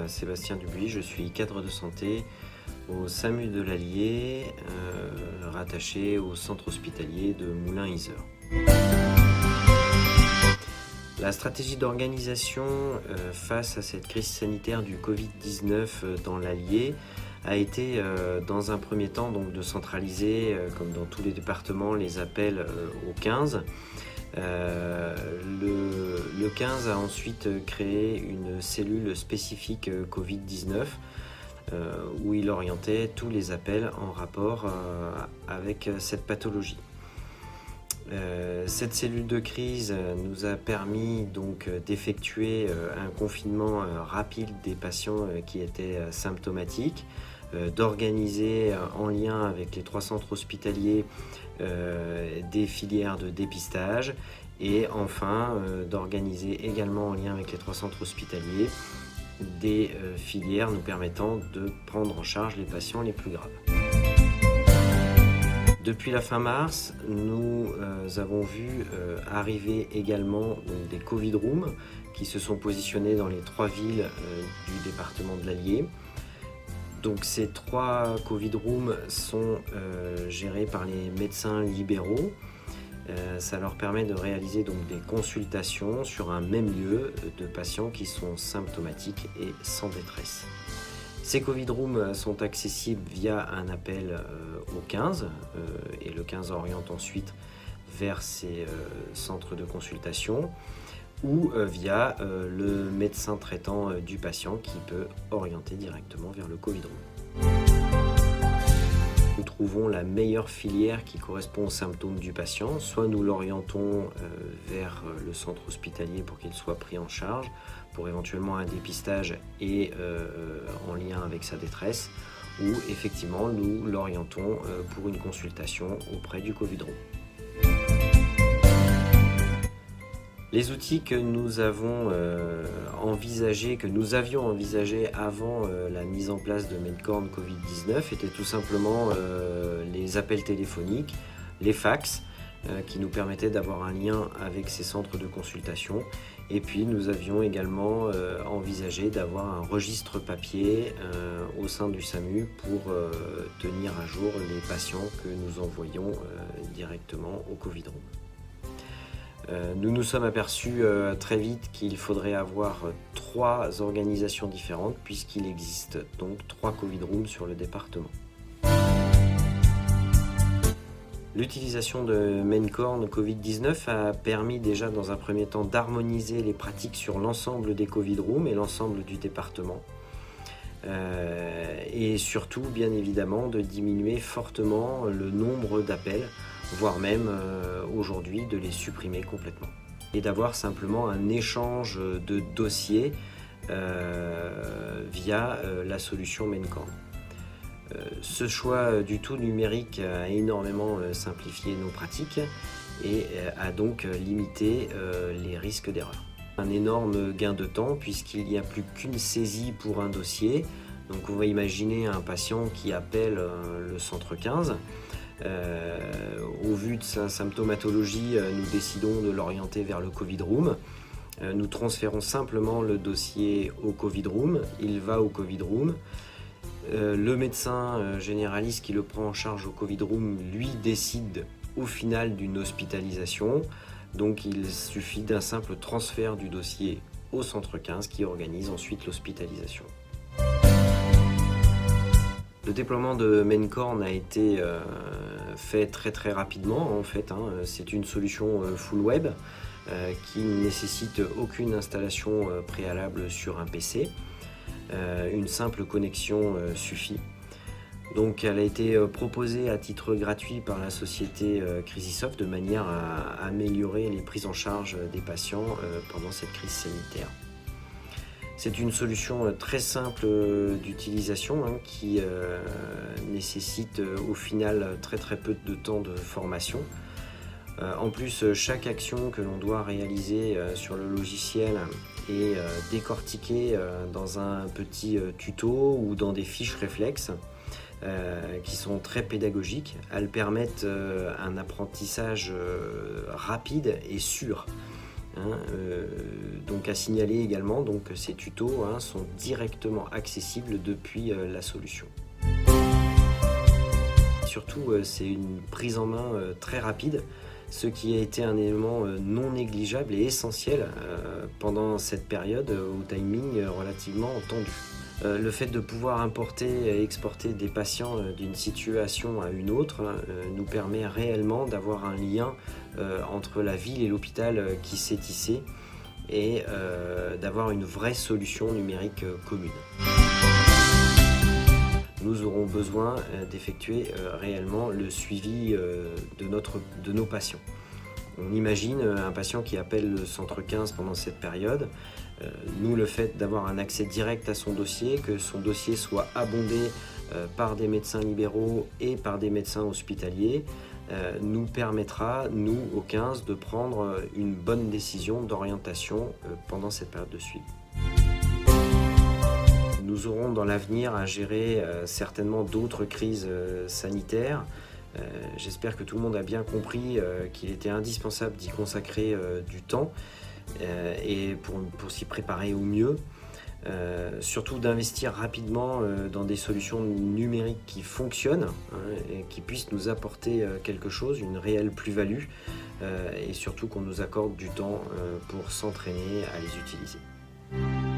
Sébastien Dubuis, je suis cadre de santé au SAMU de l'Allier, rattaché au centre hospitalier de Moulins-Yzeure. La stratégie d'organisation face à cette crise sanitaire du Covid-19 dans l'Allier a été dans un premier temps donc, de centraliser, comme dans tous les départements, les appels au 15. Le 15 a ensuite créé une cellule spécifique Covid-19 où il orientait tous les appels en rapport avec cette pathologie. Cette cellule de crise nous a permis donc d'effectuer un confinement rapide des patients qui étaient symptomatiques, d'organiser en lien avec les 3 centres hospitaliers des filières de dépistage et enfin d'organiser également en lien avec les 3 centres hospitaliers des filières nous permettant de prendre en charge les patients les plus graves. Depuis la fin mars, nous avons vu arriver également des Covid Rooms qui se sont positionnés dans les 3 villes du département de l'Allier. Donc ces 3 Covid Rooms sont gérés par les médecins libéraux. Ça leur permet de réaliser donc des consultations sur un même lieu de patients qui sont symptomatiques et sans détresse. Ces Covid Rooms sont accessibles via un appel au 15 et le 15 oriente ensuite vers ces centres de consultation ou via le médecin traitant du patient qui peut orienter directement vers le Covid Room. Nous trouvons la meilleure filière qui correspond aux symptômes du patient, soit nous l'orientons vers le centre hospitalier pour qu'il soit pris en charge, pour éventuellement un dépistage et en lien avec sa détresse, ou effectivement nous l'orientons pour une consultation auprès du Covid Room. Les outils que nous avons que nous avions envisagés avant la mise en place de Medcorn Covid-19 étaient tout simplement les appels téléphoniques, les fax, qui nous permettaient d'avoir un lien avec ces centres de consultation. Et puis nous avions également envisagé d'avoir un registre papier au sein du SAMU pour tenir à jour les patients que nous envoyons directement au Covid Room. Nous nous sommes aperçus très vite qu'il faudrait avoir 3 organisations différentes puisqu'il existe donc 3 Covid Rooms sur le département. L'utilisation de Medcorn Covid-19 a permis déjà dans un premier temps d'harmoniser les pratiques sur l'ensemble des Covid Rooms et l'ensemble du département. Et surtout, bien évidemment, de diminuer fortement le nombre d'appels, voire même aujourd'hui de les supprimer complètement. Et d'avoir simplement un échange de dossiers via la solution Medcorn. Ce choix du tout numérique a énormément simplifié nos pratiques et a donc limité les risques d'erreur. Un énorme gain de temps puisqu'il n'y a plus qu'une saisie pour un dossier. Donc on va imaginer un patient qui appelle le centre 15. Au vu de sa symptomatologie, nous décidons de l'orienter vers le Covid Room. Nous transférons simplement le dossier au Covid Room. Il va au Covid Room. Le médecin généraliste qui le prend en charge au Covid Room, lui, décide au final d'une hospitalisation. Donc il suffit d'un simple transfert du dossier au centre 15 qui organise ensuite l'hospitalisation. Le déploiement de Medcorn a été fait très rapidement en fait. C'est une solution full web qui ne nécessite aucune installation préalable sur un PC. Une simple connexion suffit. Donc elle a été proposée à titre gratuit par la société Crisisoft de manière à améliorer les prises en charge des patients pendant cette crise sanitaire. C'est une solution très simple d'utilisation qui nécessite au final très peu de temps de formation. En plus, chaque action que l'on doit réaliser sur le logiciel est décortiquée dans un petit tuto ou dans des fiches réflexes qui sont très pédagogiques. Elles permettent un apprentissage rapide et sûr. Donc à signaler également, donc ces tutos sont directement accessibles depuis la solution. Surtout, c'est une prise en main très rapide, ce qui a été un élément non négligeable et essentiel pendant cette période au timing relativement tendu. Le fait de pouvoir importer et exporter des patients d'une situation à une autre nous permet réellement d'avoir un lien entre la ville et l'hôpital qui s'est tissé et d'avoir une vraie solution numérique commune. Nous aurons besoin d'effectuer réellement le suivi de nos patients. On imagine un patient qui appelle le centre 15 pendant cette période. Nous, le fait d'avoir un accès direct à son dossier, que son dossier soit abondé par des médecins libéraux et par des médecins hospitaliers, nous permettra, nous, au 15, de prendre une bonne décision d'orientation pendant cette période de suivi. Nous aurons dans l'avenir à gérer certainement d'autres crises sanitaires. J'espère que tout le monde a bien compris qu'il était indispensable d'y consacrer du temps et pour s'y préparer au mieux. Surtout d'investir rapidement dans des solutions numériques qui fonctionnent et qui puissent nous apporter quelque chose, une réelle plus-value et surtout qu'on nous accorde du temps pour s'entraîner à les utiliser.